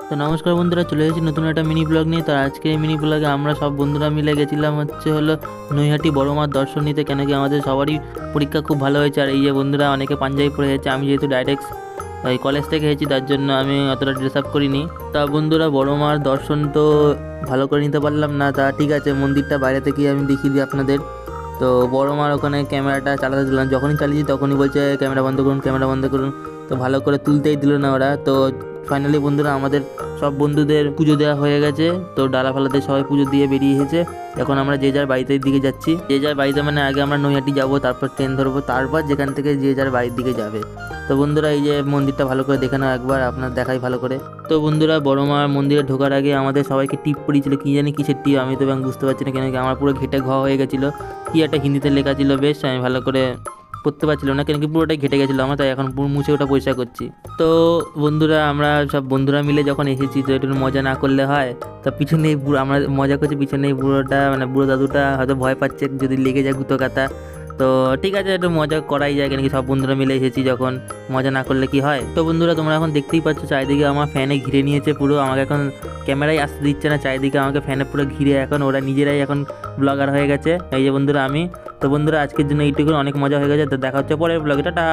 তো নমস্কার বন্ধুরা, চলে এসেছি নতুন একটা মিনি ব্লগ নিয়ে। তো আজকে এই মিনি ব্লগে আমরা সব বন্ধুরা মিলে গেছিলাম হলো নৈহাটি বড় মার দর্শন নিতে, কেন কি আমাদের সবারই পরীক্ষা খুব ভালো হয়েছে। আর এই যে বন্ধুরা অনেকে পাঞ্জাবি পরে এসেছে, আমি যেহেতু ডাইরেক্ট ওই কলেজ থেকে এসেছি তার জন্য আমি অতটা ড্রেস আপ করিনি। তা বন্ধুরা বড় মার দর্শন তো ভালো করে নিতে পারলাম না, তা ঠিক আছে, মন্দিরটা বাইরে থেকেই আমি দেখিয়ে দিই আপনাদের। তো বড় মার ওখানে ক্যামেরাটা চালাতে দিলাম, যখনই চালিয়েছি তখনই বলছে ক্যামেরা বন্ধ করুন, ক্যামেরা বন্ধ করুন। তো ভালো করে তুলতেই দিল না ওরা। তো ফাইনালি বন্ধুরা আমাদের সব বন্ধুদের পুজো দেওয়া হয়ে গেছে। তো ডালা ফালাতে সবাই পুজো দিয়ে বেরিয়ে এসেছে। এখন আমরা যে যার বাড়িতে দিকে যাচ্ছি। যে যার বাড়িতে মানে আগে আমরা নৈহাটি যাবো, তারপর ট্রেন ধরবো, তারপর যেখান থেকে যে যার বাড়ির দিকে যাবে। তো বন্ধুরা এই যে মন্দিরটা ভালো করে দেখে নাও একবার, আপনার দেখাই ভালো করে। তো বন্ধুরা বড় মার মন্দিরে ঢোকার আগে আমাদের সবাইকে টিপ পড়িয়েছিল, কি জানি কিসের টিপ, আমি তো বুঝতে পারছি না, কেন কি আমার পুরো ঘেটে ঘ হয়ে গেছিলো। কি একটা হিন্দিতে লেখা ছিল, বেশ আমি ভালো করে পড়তে পারছিলাম না, কেন কি পুরোটাই ঘেটে গেছিলো আমার, তাই এখন পুরো মুছে ওটা পরিষ্কার করছি। তো বন্ধুরা আমরা সব বন্ধুরা মিলে যখন এসেছি, তো একটু মজা না করলে হয়। তো পিছনেই বুড়ো, আমরা মজা করছি, পিছনেই বুড়োটা মানে বুড়ো দাদুটা হয়তো ভয় পাচ্ছে যদি লেগে যায় গুতো কাতা। তো ঠিক আছে, একটু মজা করাই যায়, কেন কি সব বন্ধুরা মিলে এসেছি যখন, মজা না করলে কি হয়। তো বন্ধুরা তোমরা এখন দেখতেই পাচ্ছ চারিদিকে আমার ফ্যানে ঘিরে নিয়েছে পুরো, আমাকে এখন ক্যামেরায় আসতে দিচ্ছে না, চারিদিকে আমাকে ফ্যানে পুরো ঘিরে, এখন ওরা নিজেরাই এখন ব্লগার হয়ে গেছে। এই যে বন্ধুরা আমি। তো বন্ধুরা আজকের জন্য এইটুকু, অনেক মজা হয়ে গেছে। তো দেখা হচ্ছে পরের ব্লগে, টাটা।